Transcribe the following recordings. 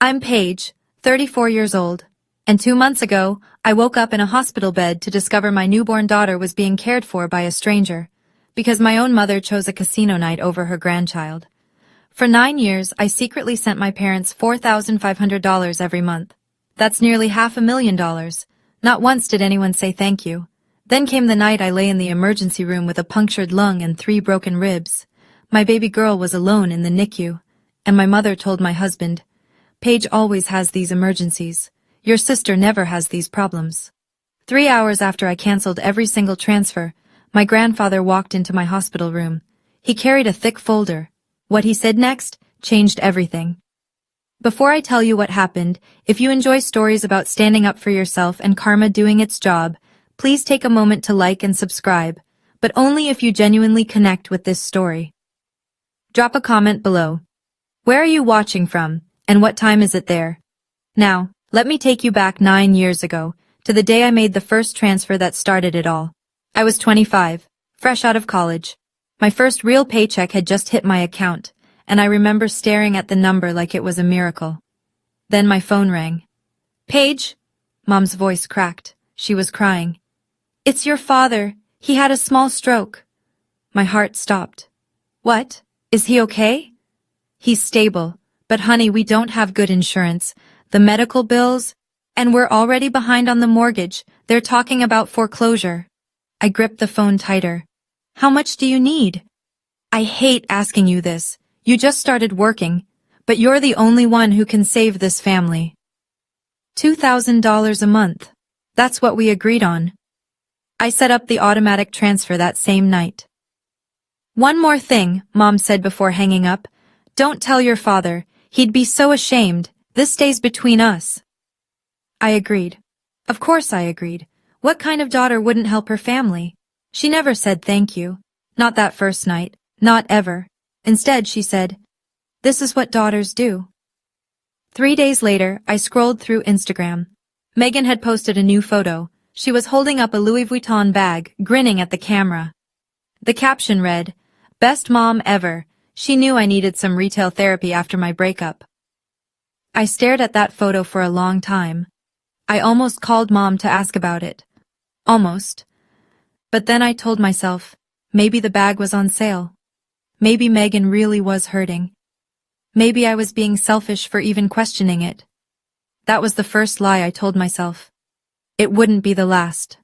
I'm Paige, 34 years old, and 2 months ago, I woke up in a hospital bed to discover my newborn daughter was being cared for by a stranger, because my own mother chose a casino night over her grandchild. For 9 years, I secretly sent my parents $4,500 every month. That's nearly $500,000. Not once did anyone say thank you. Then came the night I lay in the emergency room with a punctured lung and 3 broken ribs. My baby girl was alone in the NICU, and my mother told my husband, "Paige always has these emergencies. Your sister never has these problems." 3 hours after I canceled every single transfer, my grandfather walked into my hospital room. He carried a thick folder. What he said next changed everything. Before I tell you what happened, if you enjoy stories about standing up for yourself and karma doing its job, please take a moment to like and subscribe, but only if you genuinely connect with this story. Drop a comment below. Where are you watching from, and what time is it there? Now, let me take you back 9 years ago, to the day I made the first transfer that started it all. I was 25, fresh out of college. My first real paycheck had just hit my account, and I remember staring at the number like it was a miracle. Then my phone rang. "Paige?" Mom's voice cracked. She was crying. "It's your father. He had a small stroke." My heart stopped. "What? Is he okay?" "He's stable, but honey, we don't have good insurance. The medical bills, and we're already behind on the mortgage. They're talking about foreclosure." I gripped the phone tighter. "How much do you need?" "I hate asking you this. You just started working, but you're the only one who can save this family." $2,000 a month. That's what we agreed on. I set up the automatic transfer that same night. "One more thing," Mom said before hanging up. "Don't tell your father. He'd be so ashamed. This stays between us." I agreed. Of course I agreed. What kind of daughter wouldn't help her family? She never said thank you. Not that first night. Not ever. Instead, she said, "This is what daughters do." 3 days later, I scrolled through Instagram. Megan had posted a new photo. She was holding up a Louis Vuitton bag, grinning at the camera. The caption read, "Best mom ever. She knew I needed some retail therapy after my breakup." I stared at that photo for a long time. I almost called Mom to ask about it. Almost. But then I told myself, maybe the bag was on sale. Maybe Megan really was hurting. Maybe I was being selfish for even questioning it. That was the first lie I told myself. It wouldn't be the last.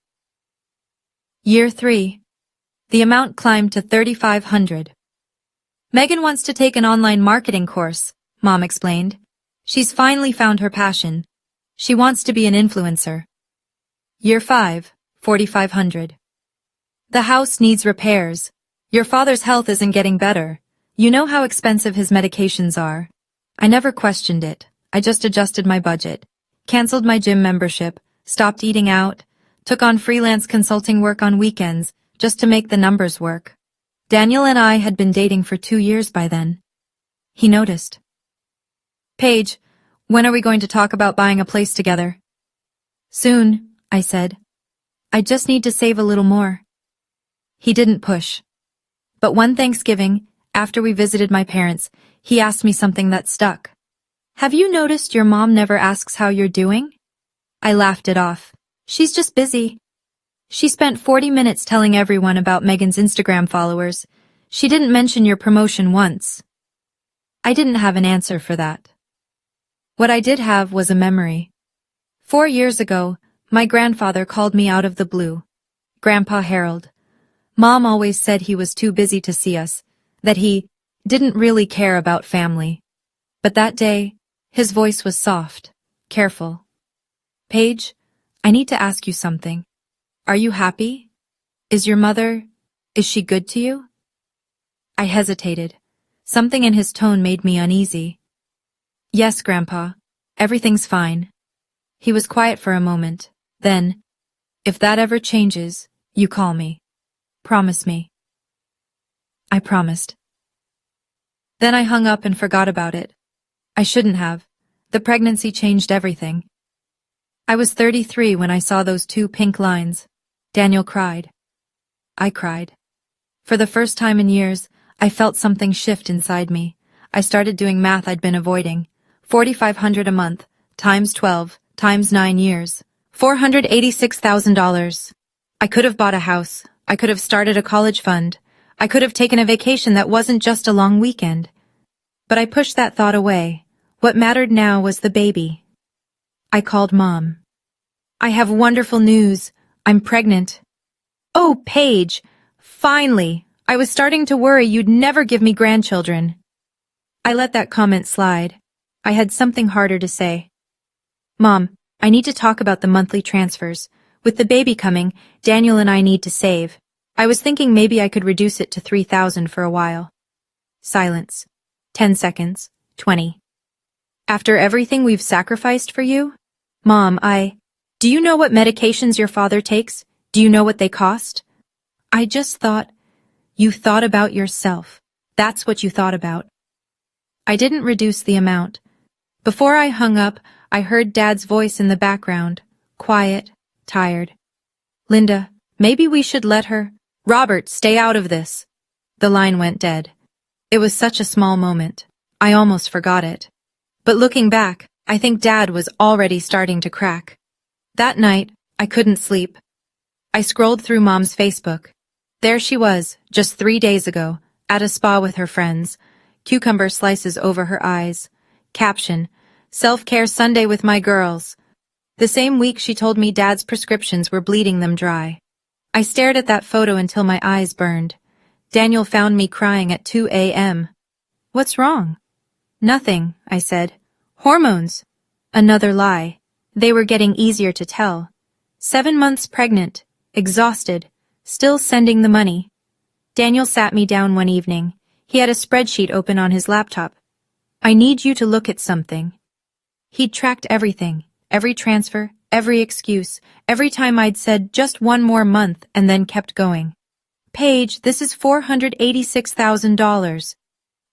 Year 3. The amount climbed to $3,500. "Megan wants to take an online marketing course," Mom explained. "She's finally found her passion. She wants to be an influencer." Year 5, $4,500. "The house needs repairs. Your father's health isn't getting better. You know how expensive his medications are." I never questioned it. I just adjusted my budget, canceled my gym membership, stopped eating out, took on freelance consulting work on weekends just to make the numbers work. Daniel and I had been dating for 2 years by then. He noticed. "Paige, when are we going to talk about buying a place together?" "Soon," I said. "I just need to save a little more." He didn't push. But one Thanksgiving, after we visited my parents, he asked me something that stuck. "Have you noticed your mom never asks how you're doing?" I laughed it off. "She's just busy." She spent 40 minutes telling everyone about Megan's Instagram followers. She didn't mention your promotion once. I didn't have an answer for that. What I did have was a memory. 4 years ago, my grandfather called me out of the blue. Grandpa Harold. Mom always said he was too busy to see us, that he didn't really care about family. But that day, his voice was soft, careful. "Paige, I need to ask you something. Are you happy? Is she good to you?" I hesitated. Something in his tone made me uneasy. "Yes, Grandpa. Everything's fine." He was quiet for a moment. Then, "If that ever changes, you call me. Promise me." I promised. Then I hung up and forgot about it. I shouldn't have. The pregnancy changed everything. I was 33 when I saw those 2 pink lines. Daniel cried. I cried. For the first time in years, I felt something shift inside me. I started doing math I'd been avoiding. $4,500 a month, times 12, times 9 years. $486,000. I could have bought a house. I could have started a college fund. I could have taken a vacation that wasn't just a long weekend. But I pushed that thought away. What mattered now was the baby. I called Mom. I have wonderful news. I'm pregnant. Oh, Paige! Finally! I was starting to worry you'd never give me grandchildren. I let that comment slide. I had something harder to say. Mom, I need to talk about the monthly transfers. With the baby coming, Daniel and I need to save. I was thinking maybe I could reduce it to $3,000 for a while. Silence. 10 seconds. 20. After everything we've sacrificed for you? Mom, do you know what medications your father takes? Do you know what they cost? I just thought, you thought about yourself. That's what you thought about. I didn't reduce the amount. Before I hung up, I heard Dad's voice in the background, quiet, tired. Linda, maybe we should let her. Robert, stay out of this. The line went dead. It was such a small moment. I almost forgot it. But looking back, I think Dad was already starting to crack. That night, I couldn't sleep. I scrolled through Mom's Facebook. There she was, just 3 days ago, at a spa with her friends. Cucumber slices over her eyes. Caption, Self-care Sunday with my girls. The same week she told me Dad's prescriptions were bleeding them dry. I stared at that photo until my eyes burned. Daniel found me crying at 2 a.m. What's wrong? Nothing, I said. Hormones. Another lie. They were getting easier to tell. 7 months pregnant, exhausted, still sending the money. Daniel sat me down one evening. He had a spreadsheet open on his laptop. I need you to look at something. He'd tracked everything, every transfer, every excuse, every time I'd said just one more month and then kept going. Paige, this is $486,000.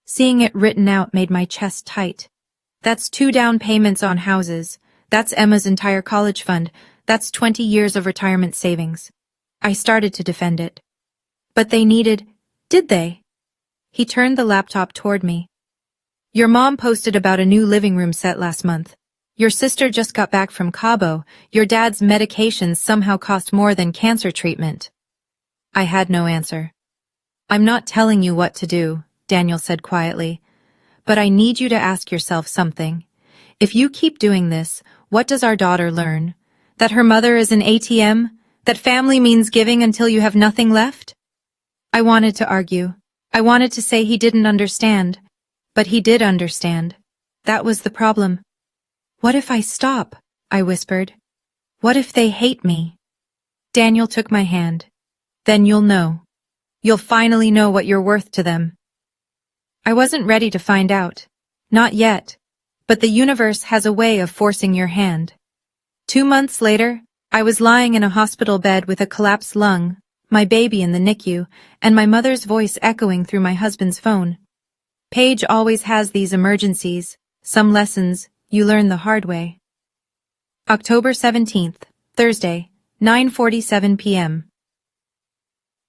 Seeing it written out made my chest tight. That's 2 down payments on houses. That's Emma's entire college fund. That's 20 years of retirement savings. I started to defend it. But they did they? He turned the laptop toward me. Your mom posted about a new living room set last month. Your sister just got back from Cabo. Your dad's medications somehow cost more than cancer treatment. I had no answer. I'm not telling you what to do, Daniel said quietly. But I need you to ask yourself something. If you keep doing this, what does our daughter learn? That her mother is an ATM? That family means giving until you have nothing left? I wanted to argue. I wanted to say he didn't understand. But he did understand. That was the problem. What if I stop? I whispered. What if they hate me? Daniel took my hand. Then you'll know. You'll finally know what you're worth to them. I wasn't ready to find out. Not yet. But the universe has a way of forcing your hand. 2 months later, I was lying in a hospital bed with a collapsed lung, my baby in the NICU, and my mother's voice echoing through my husband's phone. Paige always has these emergencies. Some lessons you learn the hard way. October 17th, Thursday, 9:47 p.m.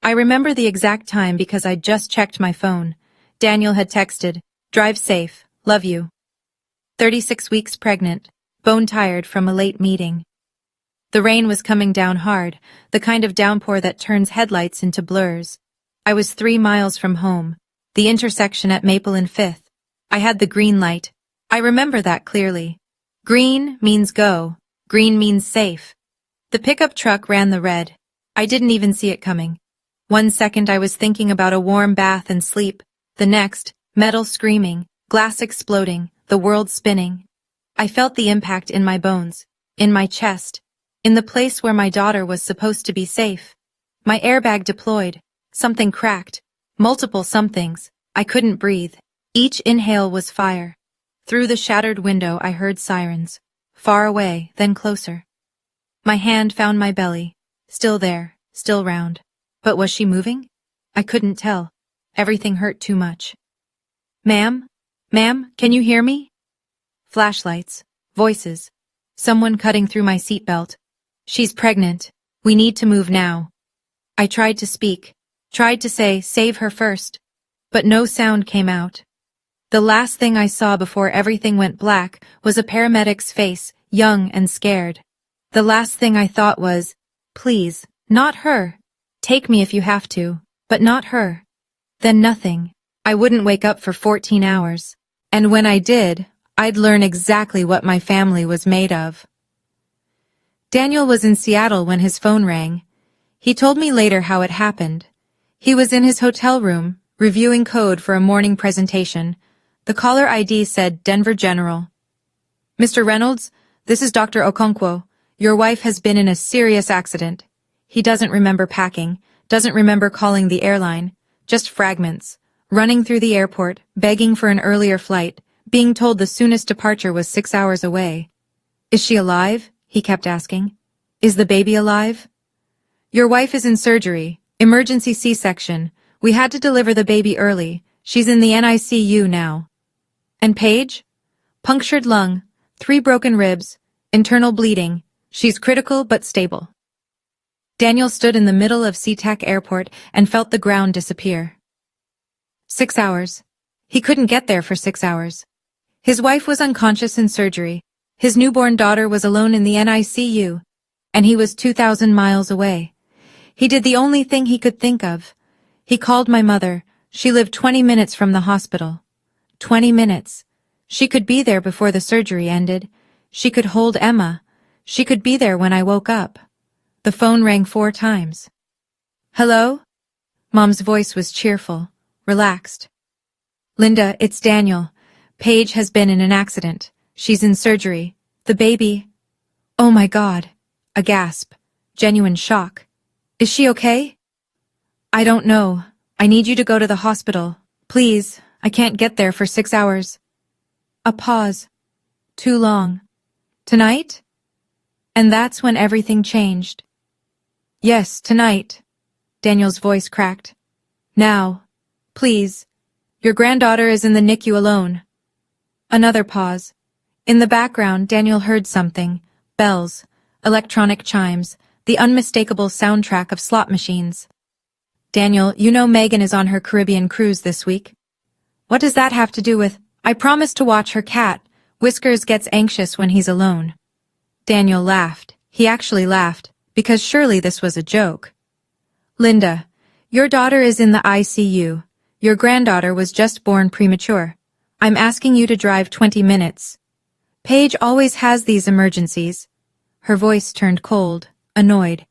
I remember the exact time because I'd just checked my phone. Daniel had texted, "Drive safe, love you." 36 weeks pregnant, bone-tired from a late meeting. The rain was coming down hard, the kind of downpour that turns headlights into blurs. I was 3 miles from home, the intersection at Maple and 5th. I had the green light. I remember that clearly. Green means go. Green means safe. The pickup truck ran the red. I didn't even see it coming. 1 second I was thinking about a warm bath and sleep. The next, metal screaming, glass exploding, the world spinning. I felt the impact in my bones, in my chest, in the place where my daughter was supposed to be safe. My airbag deployed. Something cracked. Multiple somethings. I couldn't breathe. Each inhale was fire. Through the shattered window I heard sirens. Far away, then closer. My hand found my belly. Still there, still round. But was she moving? I couldn't tell. Everything hurt too much. Ma'am? Ma'am, can you hear me? Flashlights. Voices. Someone cutting through my seatbelt. She's pregnant. We need to move now. I tried to speak. Tried to say, save her first. But no sound came out. The last thing I saw before everything went black was a paramedic's face, young and scared. The last thing I thought was, please, not her. Take me if you have to, but not her. Then nothing. I wouldn't wake up for 14 hours. And when I did, I'd learn exactly what my family was made of. Daniel was in Seattle when his phone rang. He told me later how it happened. He was in his hotel room, reviewing code for a morning presentation. The caller ID said Denver General. Mr. Reynolds, this is Dr. Okonkwo. Your wife has been in a serious accident. He doesn't remember packing, doesn't remember calling the airline, just fragments. Running through the airport, begging for an earlier flight, being told the soonest departure was 6 hours away. Is she alive? He kept asking. Is the baby alive? Your wife is in surgery, emergency C-section. We had to deliver the baby early. She's in the NICU now. And Paige? Punctured lung, 3 broken ribs, internal bleeding. She's critical but stable. Daniel stood in the middle of SeaTac Airport and felt the ground disappear. 6 hours. He couldn't get there for 6 hours. His wife was unconscious in surgery. His newborn daughter was alone in the NICU. And he was 2,000 miles away. He did the only thing he could think of. He called my mother. She lived 20 minutes from the hospital. 20 minutes. She could be there before the surgery ended. She could hold Emma. She could be there when I woke up. The phone rang 4 times. Hello? Mom's voice was cheerful, relaxed. Linda, it's Daniel. Paige has been in an accident. She's in surgery. The baby. Oh my God. A gasp. Genuine shock. Is she okay? I don't know. I need you to go to the hospital. Please, I can't get there for 6 hours. A pause. Too long. Tonight? And that's when everything changed. Yes, tonight. Daniel's voice cracked. Now. Please. Your granddaughter is in the NICU alone. Another pause. In the background, Daniel heard something. Bells. Electronic chimes. The unmistakable soundtrack of slot machines. Daniel, you know Megan is on her Caribbean cruise this week. What does that have to do with... I promised to watch her cat. Whiskers gets anxious when he's alone. Daniel laughed. He actually laughed, because surely this was a joke. Linda, your daughter is in the ICU. Your granddaughter was just born premature. I'm asking you to drive 20 minutes. Paige always has these emergencies. Her voice turned cold, annoyed.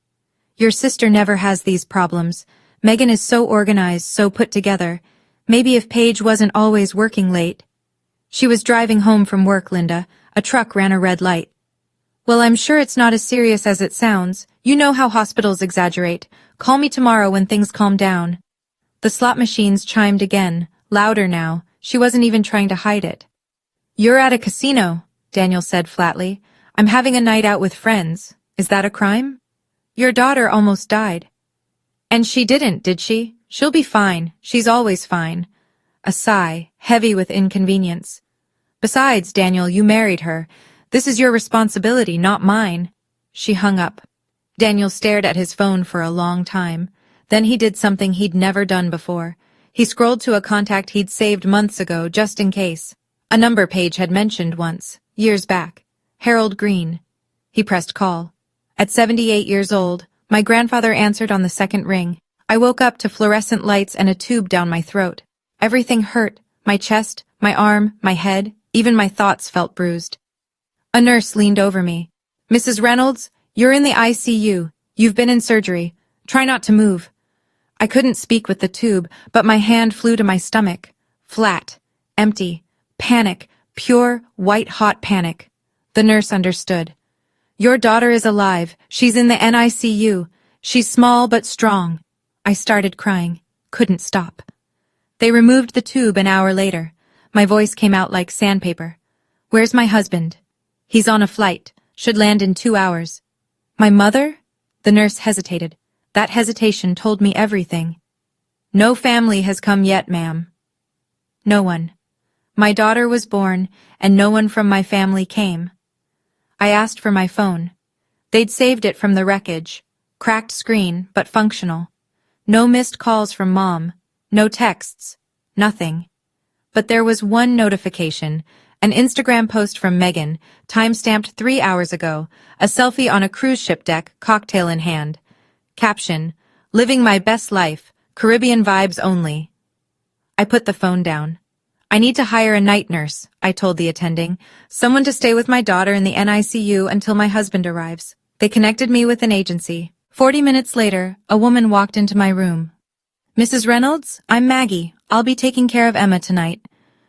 Your sister never has these problems. Megan is so organized, so put together. Maybe if Paige wasn't always working late. She was driving home from work, Linda. A truck ran a red light. Well, I'm sure it's not as serious as it sounds. You know how hospitals exaggerate. Call me tomorrow when things calm down. The slot machines chimed again, louder now. She wasn't even trying to hide it. You're at a casino, Daniel said flatly. I'm having a night out with friends. Is that a crime? Your daughter almost died. And she didn't, did she? She'll be fine. She's always fine. A sigh, heavy with inconvenience. Besides, Daniel, you married her. This is your responsibility, not mine. She hung up. Daniel stared at his phone for a long time. Then he did something he'd never done before. He scrolled to a contact he'd saved months ago, just in case. A number Paige had mentioned once, years back. Harold Green. He pressed call. At 78 years old, my grandfather answered on the second ring. I woke up to fluorescent lights and a tube down my throat. Everything hurt. My chest, my arm, my head, even my thoughts felt bruised. A nurse leaned over me. Mrs. Reynolds, you're in the ICU. You've been in surgery. Try not to move. I couldn't speak with the tube, but my hand flew to my stomach. Flat. Empty. Panic. Pure, white-hot panic. The nurse understood. Your daughter is alive. She's in the NICU. She's small but strong. I started crying. Couldn't stop. They removed the tube an hour later. My voice came out like sandpaper. Where's my husband? He's on a flight. Should land in 2 hours. My mother? The nurse hesitated. That hesitation told me everything. No family has come yet, ma'am. No one. My daughter was born, and no one from my family came. I asked for my phone. They'd saved it from the wreckage. Cracked screen, but functional. No missed calls from Mom. No texts. Nothing. But there was one notification, an Instagram post from Megan, time-stamped 3 hours ago, a selfie on a cruise ship deck, cocktail in hand. Caption, "Living my best life, Caribbean vibes only." I put the phone down. "I need to hire a night nurse," I told the attending, "someone to stay with my daughter in the NICU until my husband arrives." They connected me with an agency. 40 minutes later, a woman walked into my room. "Mrs. Reynolds, I'm Maggie. I'll be taking care of Emma tonight."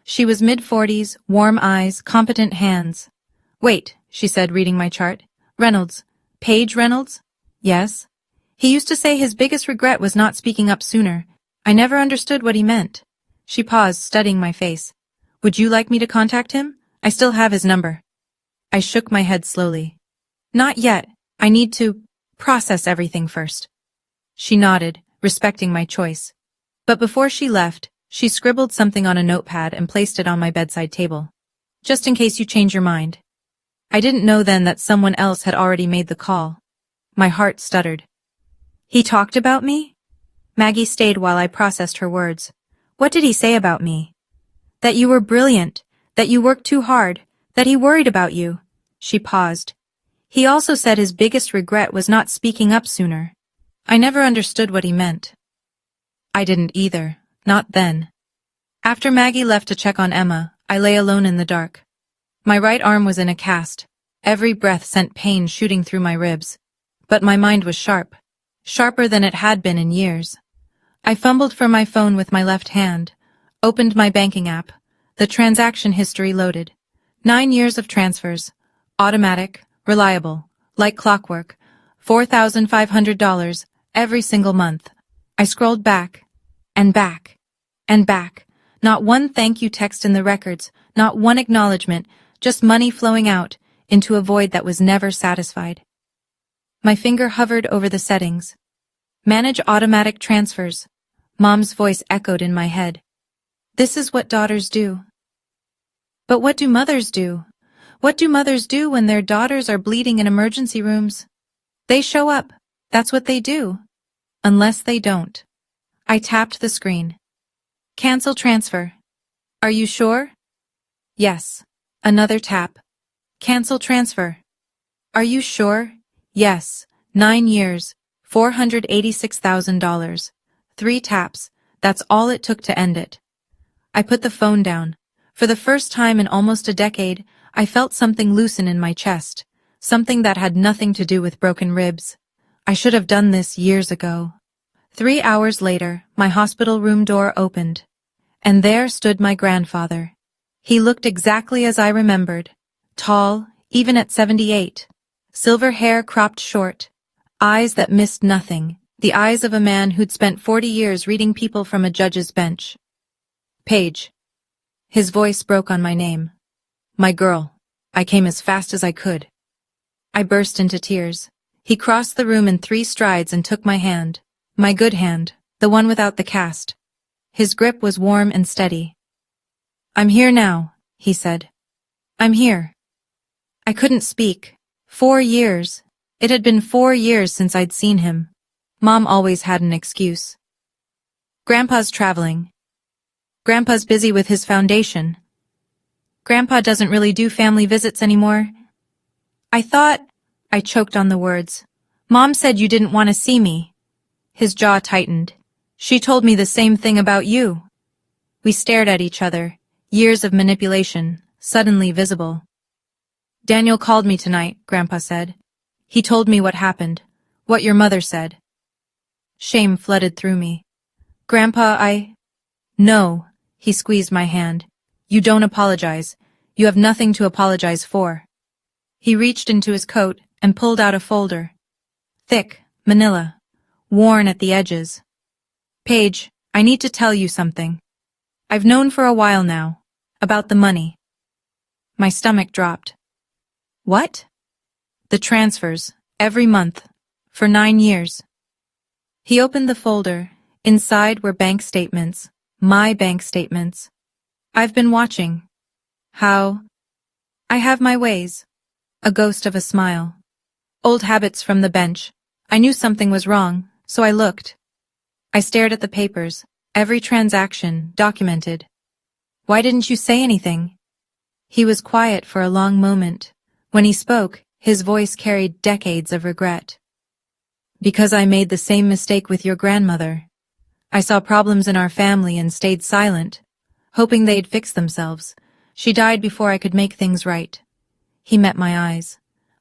She was mid-40s, warm eyes, competent hands. "Wait," she said, reading my chart. "Reynolds. Paige Reynolds?" "Yes." He used to say his biggest regret was not speaking up sooner. I never understood what he meant. She paused, studying my face. "Would you like me to contact him? I still have his number." I shook my head slowly. "Not yet. I need to process everything first." She nodded, respecting my choice. But before she left, she scribbled something on a notepad and placed it on my bedside table. "Just in case you change your mind." I didn't know then that someone else had already made the call. My heart stuttered. "He talked about me?" Maggie stayed while I processed her words. "What did he say about me?" "That you were brilliant, that you worked too hard, that he worried about you." She paused. "He also said his biggest regret was not speaking up sooner." I never understood what he meant. I didn't either, not then. After Maggie left to check on Emma, I lay alone in the dark. My right arm was in a cast. Every breath sent pain shooting through my ribs. But my mind was sharp, sharper than it had been in years. I fumbled for my phone with my left hand, opened my banking app. The transaction history loaded. 9 years of transfers. Automatic, reliable, like clockwork. $4,500 every single month. I scrolled back, and back, and back. Not one thank you text in the records, not one acknowledgement, just money flowing out into a void that was never satisfied. My finger hovered over the settings. Manage automatic transfers. Mom's voice echoed in my head. This is what daughters do. But what do mothers do? What do mothers do when their daughters are bleeding in emergency rooms? They show up. That's what they do. Unless they don't. I tapped the screen. Cancel transfer. Are you sure? Yes. Another tap. Cancel transfer. Are you sure? Yes. 9 years. $486,000. 3 taps. That's all it took to end it. I put the phone down. For the first time in almost a decade, I felt something loosen in my chest. Something that had nothing to do with broken ribs. I should have done this years ago. 3 hours later, my hospital room door opened. And there stood my grandfather. He looked exactly as I remembered. Tall, even at 78. Silver hair cropped short. Eyes that missed nothing. The eyes of a man who'd spent 40 years reading people from a judge's bench. Paige. His voice broke on my name. My girl. I came as fast as I could. I burst into tears. He crossed the room in 3 strides and took my hand. My good hand, the one without the cast. His grip was warm and steady. I'm here now, he said. I'm here. I couldn't speak. 4 years. It had been 4 years since I'd seen him. Mom always had an excuse. Grandpa's traveling. Grandpa's busy with his foundation. Grandpa doesn't really do family visits anymore. I choked on the words. Mom said you didn't want to see me. His jaw tightened. She told me the same thing about you. We stared at each other, years of manipulation, suddenly visible. Daniel called me tonight, Grandpa said. He told me what happened, what your mother said. Shame flooded through me. Grandpa, No, he squeezed my hand. You don't apologize. You have nothing to apologize for. He reached into his coat and pulled out a folder. Thick, manila, worn at the edges. Paige, I need to tell you something. I've known for a while now. About the money. My stomach dropped. What? The transfers, every month, for 9 years. He opened the folder. Inside were bank statements, my bank statements. I've been watching. How? I have my ways. A ghost of a smile. Old habits from the bench. I knew something was wrong, so I looked. I stared at the papers, every transaction documented. Why didn't you say anything? He was quiet for a long moment. When he spoke, his voice carried decades of regret. Because I made the same mistake with your grandmother. I saw problems in our family and stayed silent, hoping they'd fix themselves. She died before I could make things right. He met my eyes.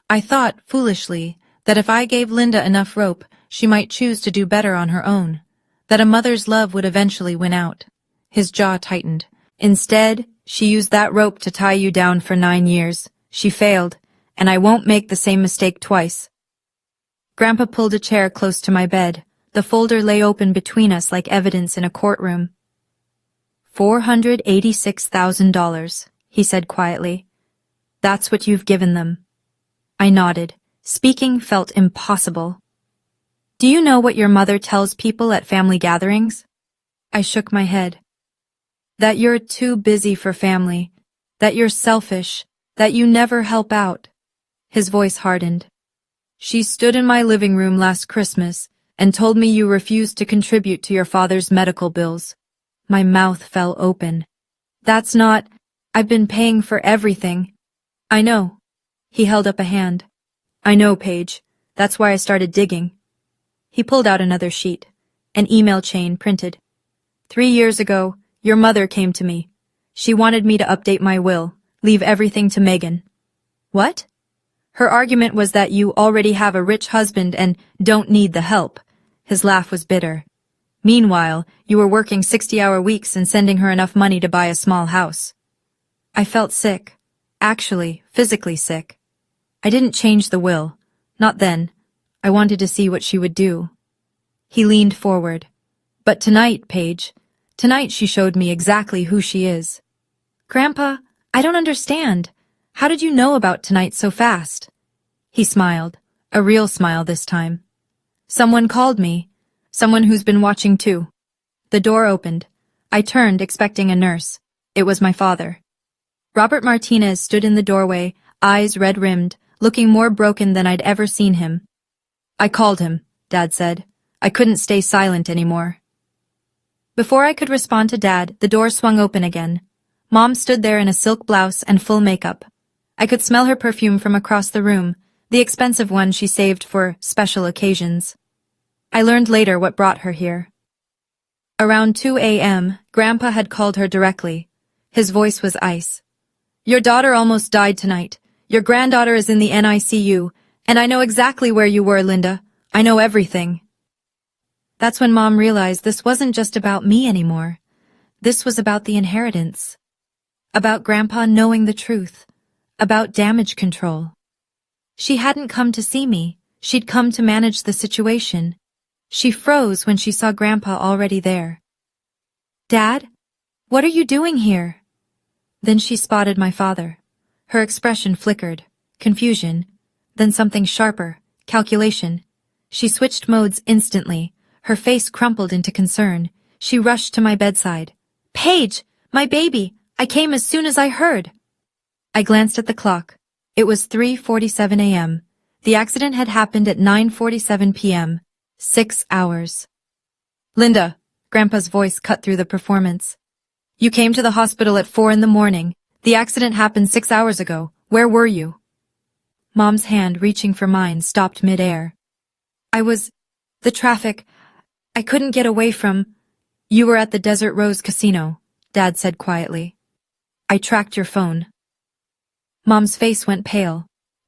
I thought, foolishly, that if I gave Linda enough rope, she might choose to do better on her own, that a mother's love would eventually win out. His jaw tightened. Instead, she used that rope to tie you down for 9 years. She failed, and I won't make the same mistake twice. Grandpa pulled a chair close to my bed. The folder lay open between us like evidence in a courtroom. $486,000, he said quietly. That's what you've given them. I nodded. Speaking felt impossible. Do you know what your mother tells people at family gatherings? I shook my head. That you're too busy for family, that you're selfish, that you never help out. His voice hardened. She stood in my living room last Christmas and told me you refused to contribute to your father's medical bills. My mouth fell open. That's not... I've been paying for everything. I know. He held up a hand. I know, Paige. That's why I started digging. He pulled out another sheet. An email chain printed. 3 years ago, your mother came to me. She wanted me to update my will, leave everything to Megan. What? Her argument was that you already have a rich husband and don't need the help. His laugh was bitter. Meanwhile, you were working 60-hour weeks and sending her enough money to buy a small house. I felt sick. Actually, physically sick. I didn't change the will. Not then. I wanted to see what she would do. He leaned forward. But tonight, Paige, tonight she showed me exactly who she is. Grandpa, I don't understand. How did you know about tonight so fast? He smiled, a real smile this time. Someone called me. Someone who's been watching too. The door opened. I turned, expecting a nurse. It was my father. Robert Martinez stood in the doorway, eyes red-rimmed, looking more broken than I'd ever seen him. I called him, Dad said. I couldn't stay silent anymore. Before I could respond to Dad, the door swung open again. Mom stood there in a silk blouse and full makeup. I could smell her perfume from across the room, the expensive one she saved for special occasions. I learned later what brought her here. Around 2 a.m., Grandpa had called her directly. His voice was ice. Your daughter almost died tonight. Your granddaughter is in the NICU, and I know exactly where you were, Linda. I know everything. That's when Mom realized this wasn't just about me anymore. This was about the inheritance. About Grandpa knowing the truth. About damage control. She hadn't come to see me. She'd come to manage the situation. She froze when she saw Grandpa already there. Dad? What are you doing here? Then she spotted my father. Her expression flickered. Confusion. Then something sharper. Calculation. She switched modes instantly. Her face crumpled into concern. She rushed to my bedside. Paige! My baby! I came as soon as I heard. I glanced at the clock. It was 3:47 a.m. The accident had happened at 9:47 p.m. 6 hours. Linda, Grandpa's voice cut through the performance. You came to the hospital at 4 in the morning. The accident happened 6 hours ago. Where were you? Mom's hand, reaching for mine, stopped mid-air. The traffic. I couldn't get away from... You were at the Desert Rose Casino, Dad said quietly. I tracked your phone. Mom's face went pale,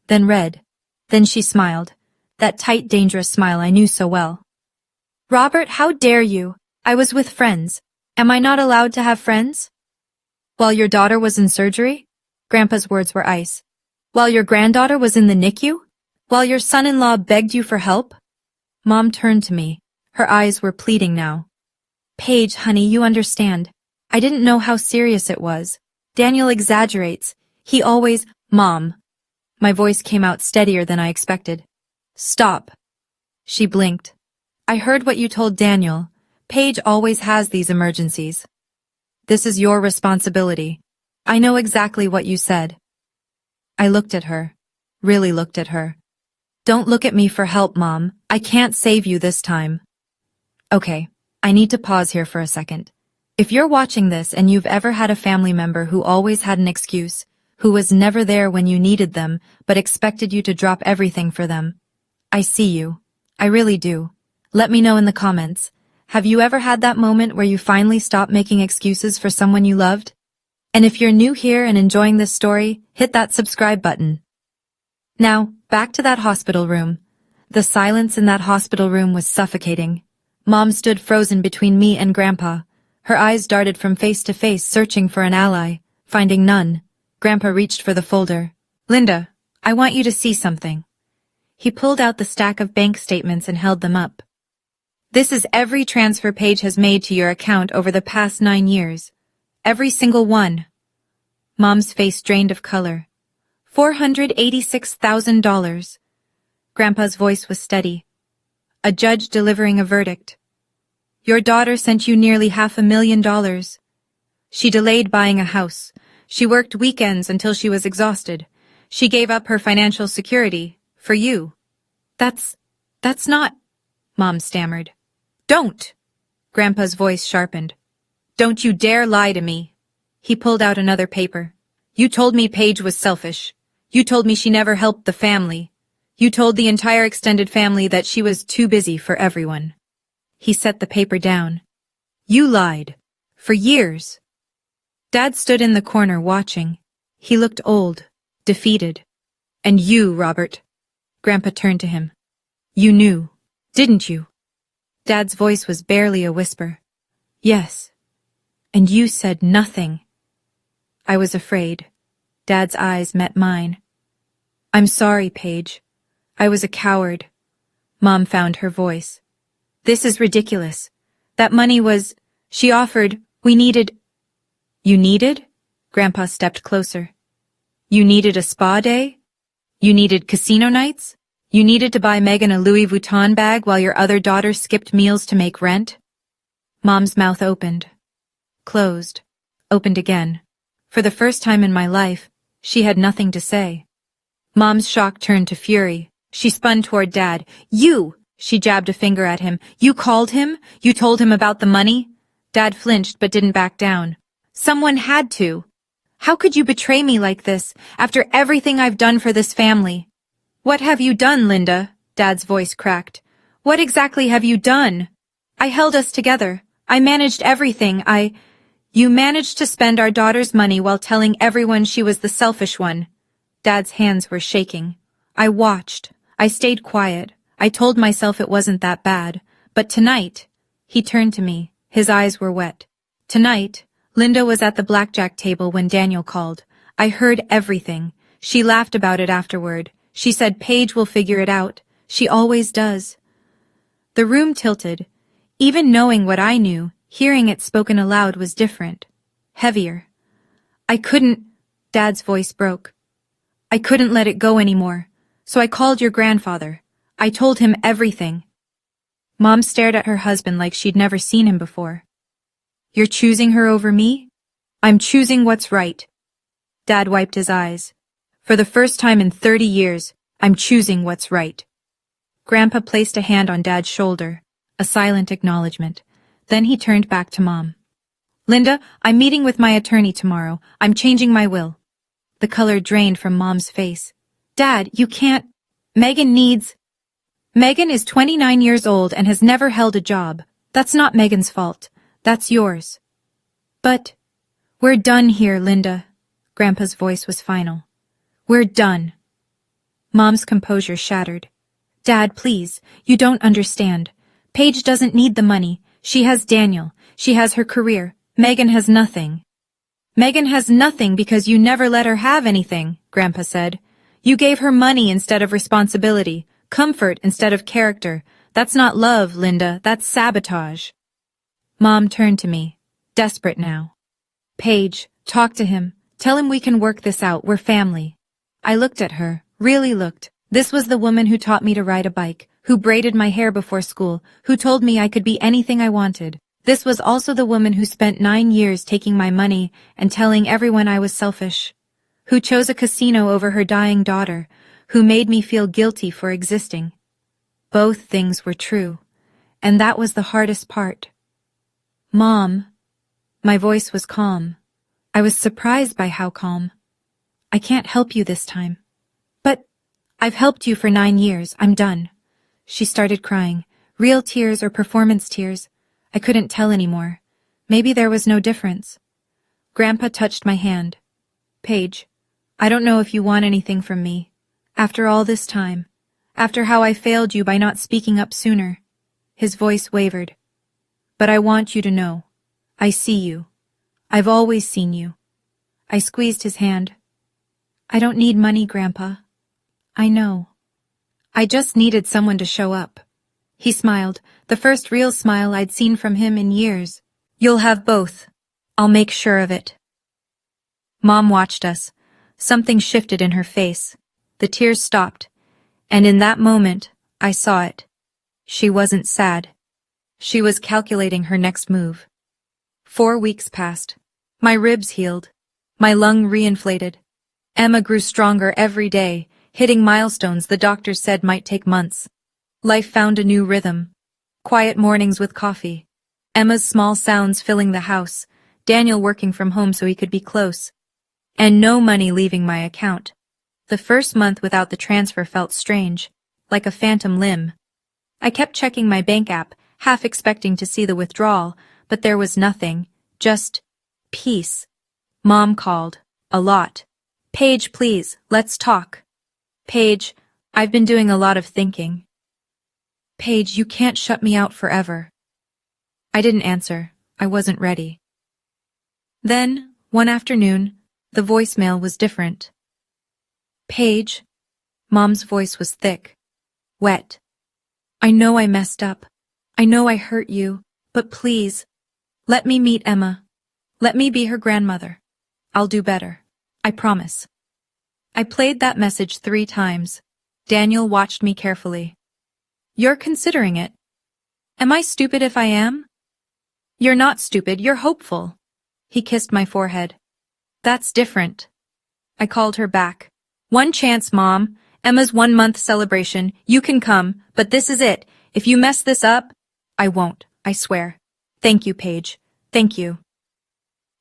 then red. Then she smiled. That tight, dangerous smile I knew so well. Robert, how dare you? I was with friends. Am I not allowed to have friends? While your daughter was in surgery? Grandpa's words were ice. While your granddaughter was in the NICU? While your son-in-law begged you for help? Mom turned to me. Her eyes were pleading now. Paige, honey, you understand. I didn't know how serious it was. Daniel exaggerates. He always... Mom. My voice came out steadier than I expected. Stop. She blinked. I heard what you told Daniel. Paige always has these emergencies. This is your responsibility. I know exactly what you said. I looked at her. Really looked at her. Don't look at me for help, Mom. I can't save you this time. Okay, I need to pause here for a second. If you're watching this and you've ever had a family member who always had an excuse, who was never there when you needed them, but expected you to drop everything for them, I see you. I really do. Let me know in the comments. Have you ever had that moment where you finally stopped making excuses for someone you loved? And if you're new here and enjoying this story, hit that subscribe button. Now, back to that hospital room. The silence in that hospital room was suffocating. Mom stood frozen between me and Grandpa. Her eyes darted from face to face, searching for an ally. Finding none, Grandpa reached for the folder. "Linda, I want you to see something." He pulled out the stack of bank statements and held them up. "This is every transfer Paige has made to your account over the past 9 years. Every single one." Mom's face drained of color. $486,000. Grandpa's voice was steady. A judge delivering a verdict. "Your daughter sent you nearly $500,000. She delayed buying a house. She worked weekends until she was exhausted. She gave up her financial security for you." That's not," Mom stammered. "Don't!" Grandpa's voice sharpened. "Don't you dare lie to me." He pulled out another paper. "You told me Paige was selfish. You told me she never helped the family. You told the entire extended family that she was too busy for everyone." He set the paper down. "You lied. For years." Dad stood in the corner watching. He looked old, defeated. "And you, Robert." Grandpa turned to him. "You knew, didn't you?" Dad's voice was barely a whisper. "Yes. And you said nothing." "I was afraid." Dad's eyes met mine. "I'm sorry, Paige. I was a coward." Mom found her voice. "This is ridiculous. That money was... She offered... We needed..." "You needed?" Grandpa stepped closer. "You needed a spa day? You needed casino nights? You needed to buy Megan a Louis Vuitton bag while your other daughter skipped meals to make rent?" Mom's mouth opened. Closed. Opened again. For the first time in my life, she had nothing to say. Mom's shock turned to fury. She spun toward Dad. "You!" She jabbed a finger at him. "You called him? You told him about the money?" Dad flinched but didn't back down. "Someone had to. How could you betray me like this, after everything I've done for this family?" "What have you done, Linda?" Dad's voice cracked. "What exactly have you done? I held us together. I managed everything. You managed to spend our daughter's money while telling everyone she was the selfish one." Dad's hands were shaking. I watched. I stayed quiet. I told myself it wasn't that bad. But tonight, he turned to me. His eyes were wet. Tonight, Linda was at the blackjack table when Daniel called. I heard everything. She laughed about it afterward. She said Paige will figure it out. She always does. The room tilted. Even knowing what I knew, hearing it spoken aloud was different. Heavier. I couldn't... Dad's voice broke. "I couldn't let it go anymore. So I called your grandfather. I told him everything." Mom stared at her husband like she'd never seen him before. "You're choosing her over me?" "I'm choosing what's right." Dad wiped his eyes. "For the first time in 30 years, I'm choosing what's right." Grandpa placed a hand on Dad's shoulder, a silent acknowledgement. Then he turned back to Mom. "Linda, I'm meeting with my attorney tomorrow. I'm changing my will." The color drained from Mom's face. "Dad, you can't... Megan needs..." "Megan is 29 years old and has never held a job. That's not Megan's fault. That's yours." "But..." "We're done here, Linda." Grandpa's voice was final. "We're done." Mom's composure shattered. "Dad, please, you don't understand. Paige doesn't need the money. She has Daniel. She has her career. Megan has nothing." "Megan has nothing because you never let her have anything," Grandpa said. "You gave her money instead of responsibility, comfort instead of character. That's not love, Linda. That's sabotage." Mom turned to me, desperate now. "Paige, talk to him. Tell him we can work this out. We're family." I looked at her, really looked. This was the woman who taught me to ride a bike, who braided my hair before school, who told me I could be anything I wanted. This was also the woman who spent 9 years taking my money and telling everyone I was selfish, who chose a casino over her dying daughter, who made me feel guilty for existing. Both things were true, and that was the hardest part. "Mom," My voice was calm. I was surprised by how calm. I can't help you this time. But I've helped you for 9 years. I'm done. She started crying. Real tears or performance tears. I couldn't tell anymore. Maybe there was no difference. Grandpa touched my hand. Paige, I don't know if you want anything from me. After all this time. After how I failed you by not speaking up sooner. His voice wavered. But I want you to know. I see you. I've always seen you. I squeezed his hand. I don't need money, Grandpa. I know. I just needed someone to show up. He smiled, the first real smile I'd seen from him in years. You'll have both. I'll make sure of it. Mom watched us. Something shifted in her face. The tears stopped. And in that moment, I saw it. She wasn't sad. She was calculating her next move. 4 weeks passed. My ribs healed. My lung reinflated. Emma grew stronger every day, hitting milestones the doctors said might take months. Life found a new rhythm. Quiet mornings with coffee. Emma's small sounds filling the house. Daniel working from home so he could be close. And no money leaving my account. The first month without the transfer felt strange, like a phantom limb. I kept checking my bank app, half expecting to see the withdrawal, but there was nothing, just peace. Mom called. A lot. Paige, please, let's talk. Paige, I've been doing a lot of thinking. Paige, you can't shut me out forever. I didn't answer. I wasn't ready. Then, one afternoon, the voicemail was different. Paige. Mom's voice was thick, wet. I know I messed up. I know I hurt you, but please, let me meet Emma. Let me be her grandmother. I'll do better. I promise. I played that message 3 times. Daniel watched me carefully. You're considering it. Am I stupid if I am? You're not stupid, you're hopeful. He kissed my forehead. That's different. I called her back. One chance, Mom. Emma's 1-month celebration. You can come, but this is it. If you mess this up, I won't, I swear. Thank you, Paige. Thank you.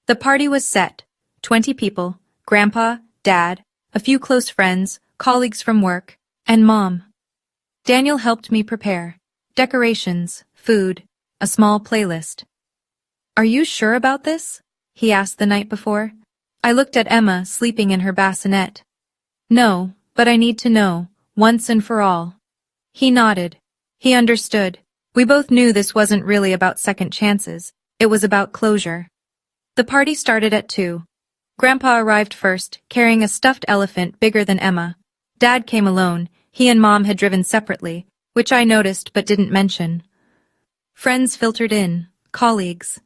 The party was set. 20 people, Grandpa, Dad, a few close friends, colleagues from work, and Mom. Daniel helped me prepare. Decorations, food, a small playlist. Are you sure about this? He asked the night before. I looked at Emma sleeping in her bassinet. No, but I need to know, once and for all. He nodded. He understood. We both knew this wasn't really about second chances. It was about closure. The party started at 2. Grandpa arrived first, carrying a stuffed elephant bigger than Emma. Dad came alone. He and Mom had driven separately, which I noticed but didn't mention. Friends filtered in, colleagues.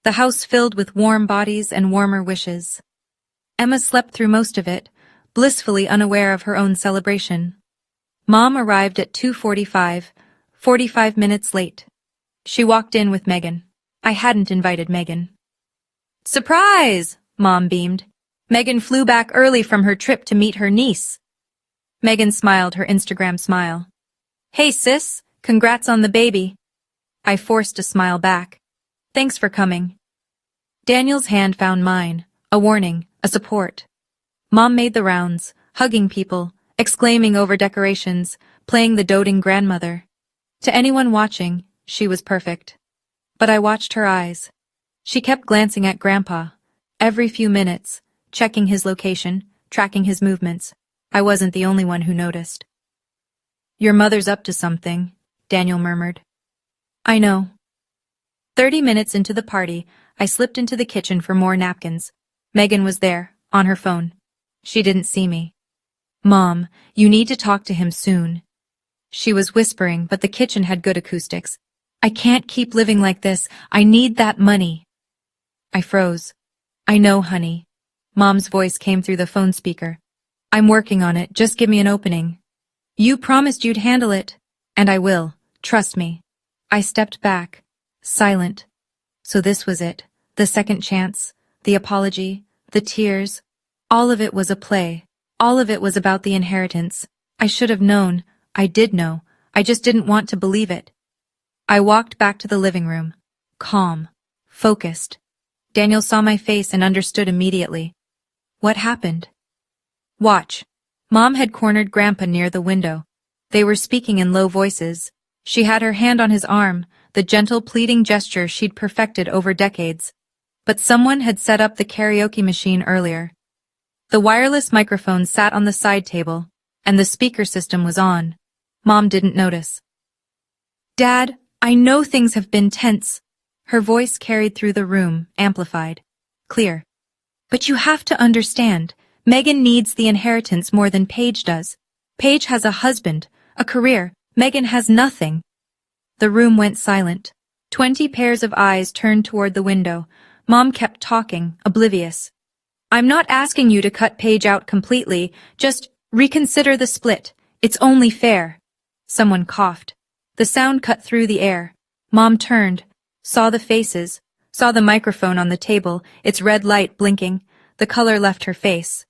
The house filled with warm bodies and warmer wishes. Emma slept through most of it, blissfully unaware of her own celebration. Mom arrived at 2:45, 45 minutes late. She walked in with Megan. I hadn't invited Megan. Surprise! Mom beamed. Megan flew back early from her trip to meet her niece. Megan smiled her Instagram smile. Hey sis, congrats on the baby. I forced a smile back. Thanks for coming. Daniel's hand found mine, a warning, a support. Mom made the rounds, hugging people, exclaiming over decorations, playing the doting grandmother. To anyone watching, she was perfect. But I watched her eyes. She kept glancing at Grandpa, every few minutes, checking his location, tracking his movements. I wasn't the only one who noticed. Your mother's up to something, Daniel murmured. I know. 30 minutes into the party, I slipped into the kitchen for more napkins. Megan was there, on her phone. She didn't see me. Mom, you need to talk to him soon. She was whispering, but the kitchen had good acoustics. I can't keep living like this. I need that money. I froze. I know, honey. Mom's voice came through the phone speaker. I'm working on it. Just give me an opening. You promised you'd handle it. And I will. Trust me. I stepped back, silent. So this was it. The second chance, the apology, the tears. All of it was a play. All of it was about the inheritance. I should have known. I did know. I just didn't want to believe it. I walked back to the living room. Calm. Focused. Daniel saw my face and understood immediately. What happened? Watch. Mom had cornered Grandpa near the window. They were speaking in low voices. She had her hand on his arm, the gentle pleading gesture she'd perfected over decades. But someone had set up the karaoke machine earlier. The wireless microphone sat on the side table, and the speaker system was on. Mom didn't notice. Dad, I know things have been tense. Her voice carried through the room, amplified. Clear. But you have to understand, Megan needs the inheritance more than Paige does. Paige has a husband, a career. Megan has nothing. The room went silent. 20 pairs of eyes turned toward the window. Mom kept talking, oblivious. I'm not asking you to cut Paige out completely, just reconsider the split. It's only fair. Someone coughed. The sound cut through the air. Mom turned, saw the faces, saw the microphone on the table, its red light blinking. The color left her face.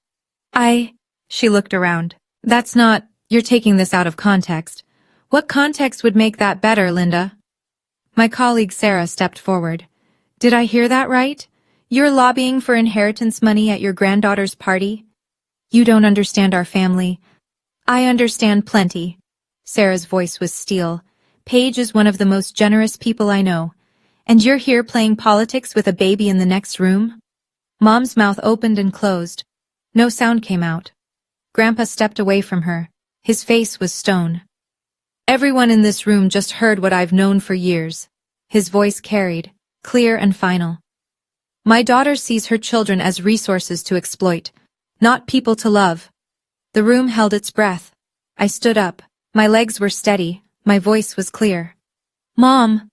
She looked around. That's not, you're taking this out of context. What context would make that better, Linda? My colleague Sarah stepped forward. Did I hear that right? You're lobbying for inheritance money at your granddaughter's party? You don't understand our family. I understand plenty. Sarah's voice was steel. Paige is one of the most generous people I know. And you're here playing politics with a baby in the next room? Mom's mouth opened and closed. No sound came out. Grandpa stepped away from her. His face was stone. Everyone in this room just heard what I've known for years. His voice carried, clear and final. My daughter sees her children as resources to exploit, not people to love. The room held its breath. I stood up. My legs were steady. My voice was clear. Mom!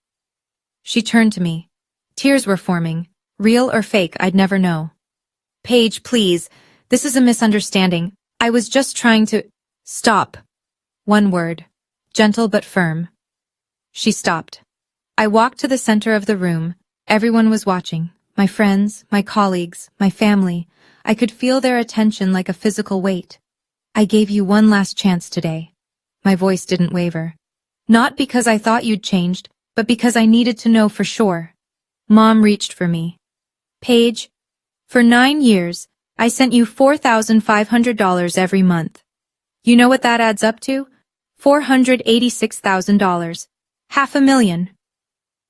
She turned to me. Tears were forming. Real or fake, I'd never know. Paige, please. This is a misunderstanding. I was just trying to... Stop. One word. Gentle but firm. She stopped. I walked to the center of the room. Everyone was watching. My friends, my colleagues, my family. I could feel their attention like a physical weight. I gave you one last chance today. My voice didn't waver. Not because I thought you'd changed, but because I needed to know for sure. Mom reached for me. Paige, for 9 years, I sent you $4,500 every month. You know what that adds up to? $486,000. $500,000.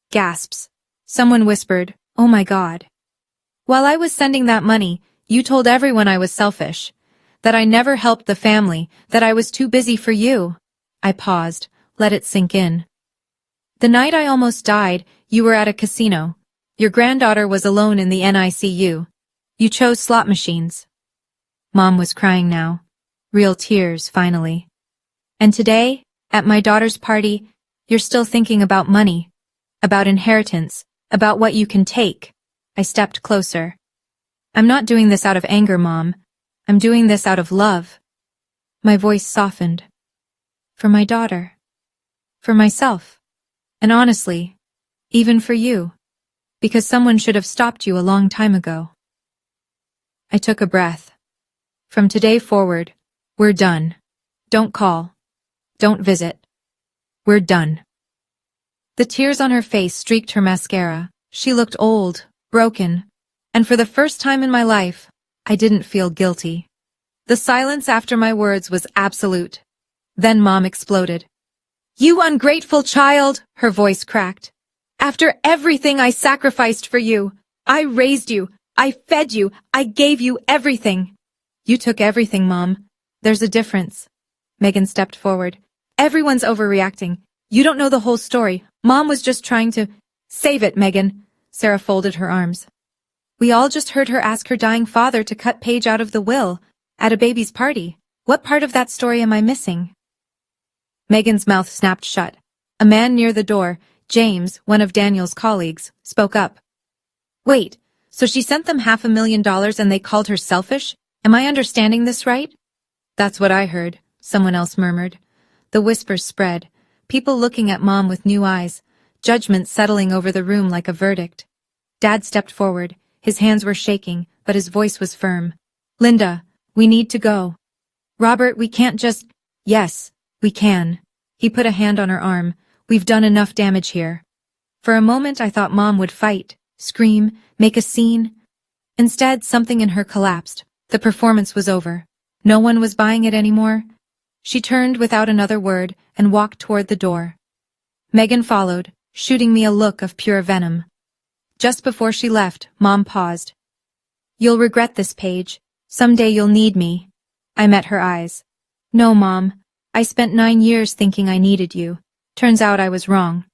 Gasps. Someone whispered, oh my God. While I was sending that money, you told everyone I was selfish. That I never helped the family, that I was too busy for you. I paused, let it sink in. The night I almost died, you were at a casino. Your granddaughter was alone in the NICU. You chose slot machines. Mom was crying now. Real tears, finally. And today, at my daughter's party, you're still thinking about money, about inheritance, about what you can take. I stepped closer. I'm not doing this out of anger, Mom. I'm doing this out of love. My voice softened. For my daughter. For myself. And honestly, even for you. Because someone should have stopped you a long time ago. I took a breath. From today forward, we're done. Don't call. Don't visit. We're done. The tears on her face streaked her mascara. She looked old, broken, and for the first time in my life, I didn't feel guilty. The silence after my words was absolute. Then Mom exploded. You ungrateful child, her voice cracked. After everything I sacrificed for you, I raised you, I fed you, I gave you everything. You took everything, Mom. There's a difference. Megan stepped forward. Everyone's overreacting. You don't know the whole story. Mom was just trying to... Save it, Megan. Sarah folded her arms. We all just heard her ask her dying father to cut Paige out of the will, at a baby's party. What part of that story am I missing? Megan's mouth snapped shut. A man near the door, James, one of Daniel's colleagues, spoke up. Wait, so she sent them $500,000 and they called her selfish? Am I understanding this right? That's what I heard, someone else murmured. The whispers spread, people looking at Mom with new eyes, judgment settling over the room like a verdict. Dad stepped forward. His hands were shaking, but his voice was firm. Linda, we need to go. Robert, we can't just... Yes, we can. He put a hand on her arm. We've done enough damage here. For a moment I thought Mom would fight, scream, make a scene. Instead, something in her collapsed. The performance was over. No one was buying it anymore. She turned without another word and walked toward the door. Megan followed, shooting me a look of pure venom. Just before she left, Mom paused. "You'll regret this, Paige. Someday you'll need me." I met her eyes. "No, Mom. I spent 9 years thinking I needed you. Turns out I was wrong."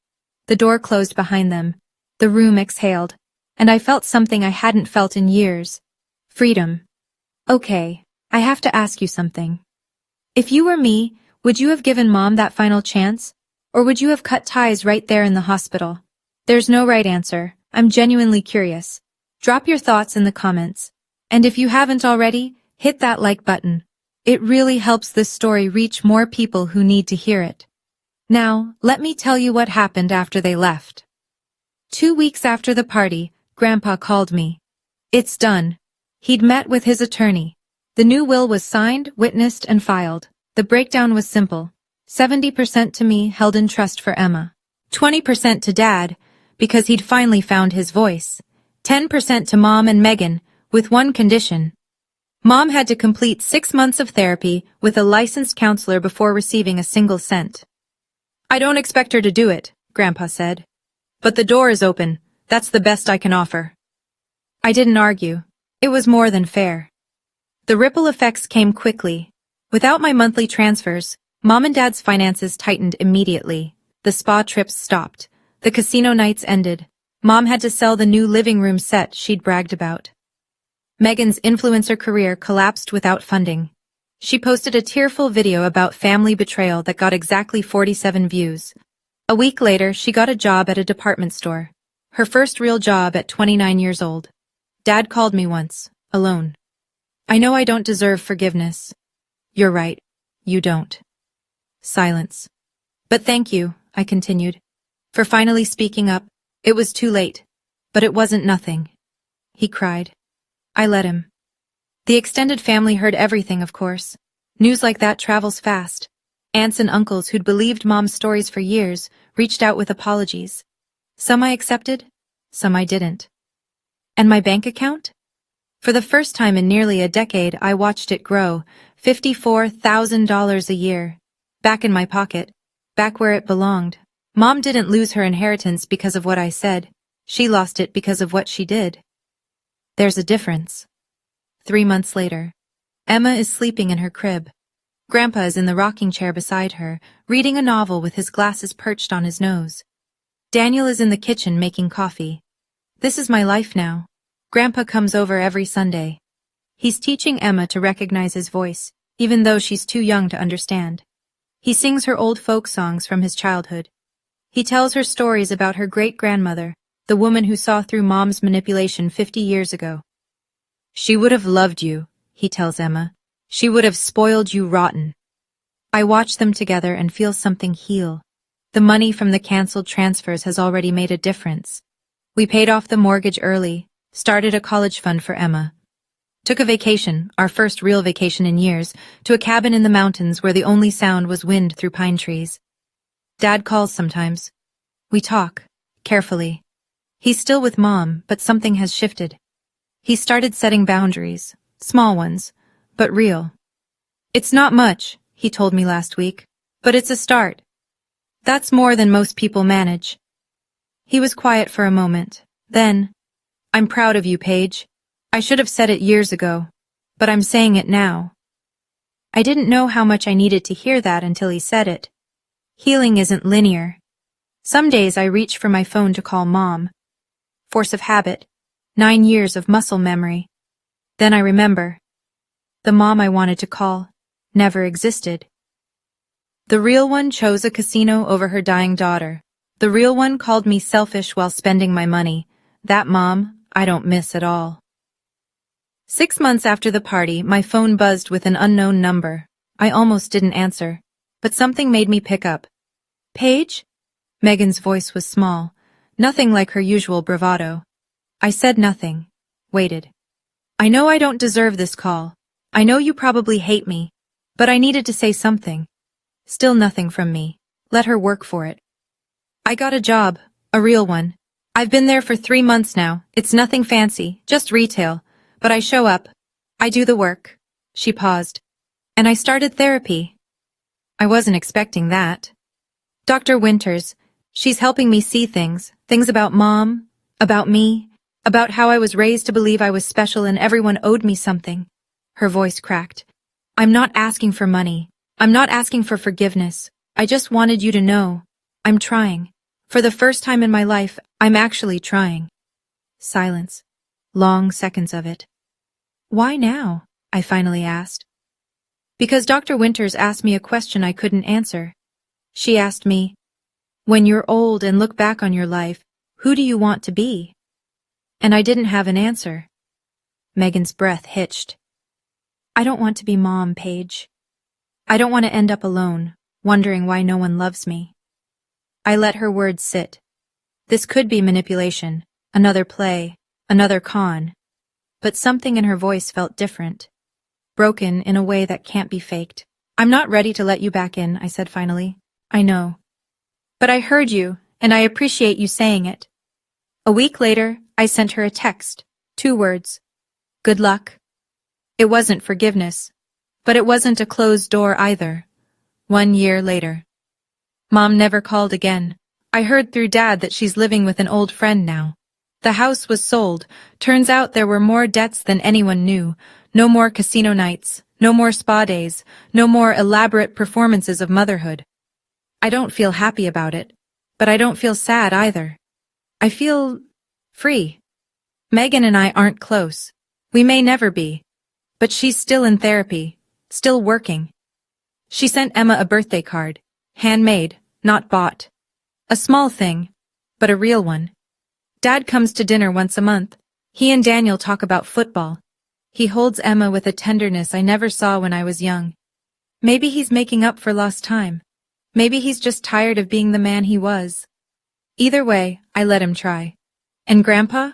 The door closed behind them. The room exhaled, and I felt something I hadn't felt in years. Freedom. "Okay, I have to ask you something. If you were me, would you have given Mom that final chance? Or would you have cut ties right there in the hospital?" There's no right answer. I'm genuinely curious. Drop your thoughts in the comments. And if you haven't already, hit that like button. It really helps this story reach more people who need to hear it. Now, let me tell you what happened after they left. 2 weeks after the party, Grandpa called me. It's done. He'd met with his attorney. The new will was signed, witnessed, and filed. The breakdown was simple. 70% to me, held in trust for Emma. 20% to Dad, because he'd finally found his voice. 10% to Mom and Megan, with one condition. Mom had to complete 6 months of therapy with a licensed counselor before receiving a single cent. "I don't expect her to do it," Grandpa said. "But the door is open. That's the best I can offer." I didn't argue. It was more than fair. The ripple effects came quickly. Without my monthly transfers, Mom and Dad's finances tightened immediately. The spa trips stopped. The casino nights ended. Mom had to sell the new living room set she'd bragged about. Megan's influencer career collapsed without funding. She posted a tearful video about family betrayal that got exactly 47 views. A week later, she got a job at a department store. Her first real job at 29 years old. Dad called me once, alone. "I know I don't deserve forgiveness." "You're right. You don't." Silence. "But thank you," I continued, "for finally speaking up. It was too late. But it wasn't nothing." He cried. I let him. The extended family heard everything, of course. News like that travels fast. Aunts and uncles who'd believed Mom's stories for years reached out with apologies. Some I accepted, some I didn't. And my bank account? For the first time in nearly a decade, I watched it grow, $54,000 a year. Back in my pocket, back where it belonged. Mom didn't lose her inheritance because of what I said. She lost it because of what she did. There's a difference. 3 months later. Emma is sleeping in her crib. Grandpa is in the rocking chair beside her, reading a novel with his glasses perched on his nose. Daniel is in the kitchen making coffee. This is my life now. Grandpa comes over every Sunday. He's teaching Emma to recognize his voice, even though she's too young to understand. He sings her old folk songs from his childhood. He tells her stories about her great-grandmother, the woman who saw through Mom's manipulation 50 years ago. "She would have loved you," he tells Emma. "She would have spoiled you rotten." I watch them together and feel something heal. The money from the canceled transfers has already made a difference. We paid off the mortgage early, started a college fund for Emma. Took a vacation, our first real vacation in years, to a cabin in the mountains where the only sound was wind through pine trees. Dad calls sometimes. We talk, carefully. He's still with Mom, but something has shifted. He started setting boundaries, small ones, but real. "It's not much," he told me last week, "but it's a start. That's more than most people manage." He was quiet for a moment. Then, "I'm proud of you, Paige. I should have said it years ago, but I'm saying it now." I didn't know how much I needed to hear that until he said it. Healing isn't linear. Some days I reach for my phone to call Mom. Force of habit. 9 years of muscle memory. Then I remember. The mom I wanted to call never existed. The real one chose a casino over her dying daughter. The real one called me selfish while spending my money. That mom, I don't miss at all. 6 months after the party, my phone buzzed with an unknown number. I almost didn't answer, but something made me pick up. "Paige?" Megan's voice was small, nothing like her usual bravado. I said nothing, waited. "I know I don't deserve this call. I know you probably hate me, but I needed to say something." Still nothing from me. Let her work for it. "I got a job, a real one. I've been there for 3 months now. It's nothing fancy, just retail. But I show up. I do the work. She paused. And I started therapy. I wasn't expecting that. Dr. Winters, she's helping me see things about Mom, about me, about how I was raised to believe I was special and everyone owed me something. Her voice cracked. I'm not asking for money. I'm not asking for forgiveness. I just wanted you to know. I'm trying. For the first time in my life, I'm actually trying. Silence. Long seconds of it. Why now? I finally asked. Because Dr. Winters asked me a question I couldn't answer. She asked me, when you're old and look back on your life, who do you want to be? And I didn't have an answer. Megan's breath hitched. I don't want to be Mom, Paige. I don't want to end up alone, wondering why no one loves me. I let her words sit. This could be manipulation, another play, another con. But something in her voice felt different. Broken in a way that can't be faked. I'm not ready to let you back in, I said finally. I know. But I heard you, and I appreciate you saying it. A week later, I sent her a text. 2 words. Good luck. It wasn't forgiveness. But it wasn't a closed door either. 1 year later. Mom never called again. I heard through Dad that she's living with an old friend now. The house was sold. Turns out there were more debts than anyone knew. No more casino nights. No more spa days. No more elaborate performances of motherhood. I don't feel happy about it. But I don't feel sad either. I feel free. Megan and I aren't close. We may never be. But she's still in therapy. Still working. She sent Emma a birthday card. Handmade, not bought. A small thing, but a real one. Dad comes to dinner once a month. He and Daniel talk about football. He holds Emma with a tenderness I never saw when I was young. Maybe he's making up for lost time. Maybe he's just tired of being the man he was. Either way, I let him try. And Grandpa?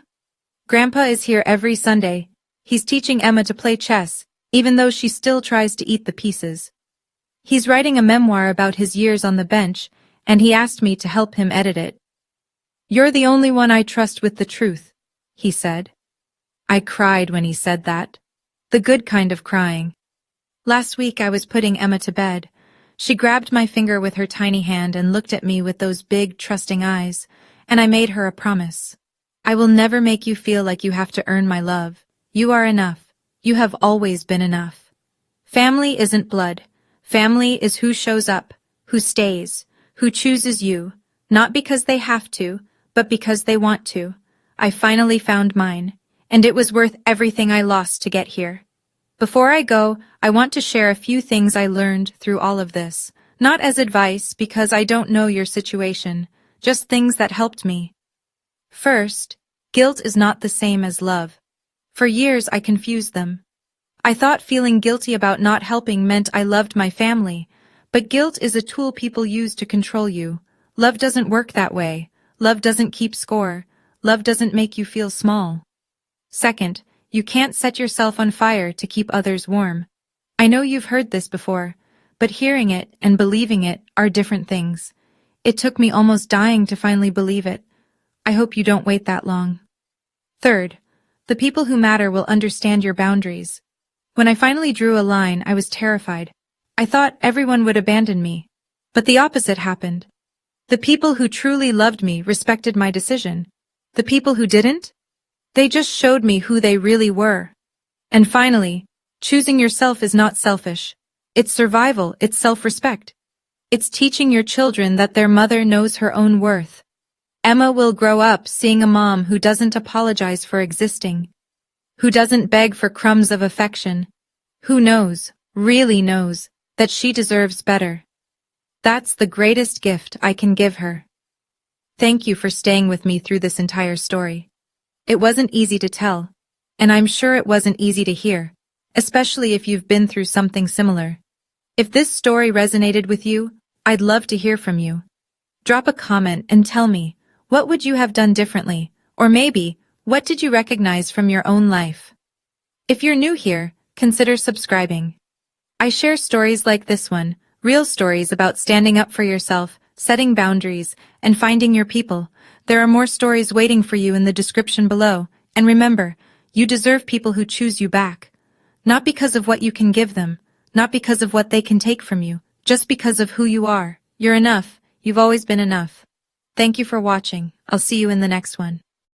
Grandpa is here every Sunday. He's teaching Emma to play chess, even though she still tries to eat the pieces. He's writing a memoir about his years on the bench, and he asked me to help him edit it. You're the only one I trust with the truth, he said. I cried when he said that. The good kind of crying. Last week I was putting Emma to bed. She grabbed my finger with her tiny hand and looked at me with those big, trusting eyes, and I made her a promise. I will never make you feel like you have to earn my love. You are enough. You have always been enough. Family isn't blood. Family is who shows up, who stays, who chooses you, not because they have to, but because they want to. I finally found mine, and it was worth everything I lost to get here. Before I go, I want to share a few things I learned through all of this, not as advice because I don't know your situation, just things that helped me. First, guilt is not the same as love. For years I confused them. I thought feeling guilty about not helping meant I loved my family, but guilt is a tool people use to control you. Love doesn't work that way. Love doesn't keep score. Love doesn't make you feel small. Second, you can't set yourself on fire to keep others warm. I know you've heard this before, but hearing it and believing it are different things. It took me almost dying to finally believe it. I hope you don't wait that long. Third, the people who matter will understand your boundaries. When I finally drew a line, I was terrified. I thought everyone would abandon me. But the opposite happened. The people who truly loved me respected my decision. The people who didn't? They just showed me who they really were. And finally, choosing yourself is not selfish. It's survival, it's self-respect. It's teaching your children that their mother knows her own worth. Emma will grow up seeing a mom who doesn't apologize for existing, who doesn't beg for crumbs of affection, who knows, really knows, that she deserves better. That's the greatest gift I can give her. Thank you for staying with me through this entire story. It wasn't easy to tell, and I'm sure it wasn't easy to hear, especially if you've been through something similar. If this story resonated with you, I'd love to hear from you. Drop a comment and tell me, what would you have done differently? Or maybe, what did you recognize from your own life? If you're new here, consider subscribing. I share stories like this one, real stories about standing up for yourself, setting boundaries, and finding your people. There are more stories waiting for you in the description below, and remember, you deserve people who choose you back. Not because of what you can give them, not because of what they can take from you, just because of who you are. You're enough. You've always been enough. Thank you for watching. I'll see you in the next one.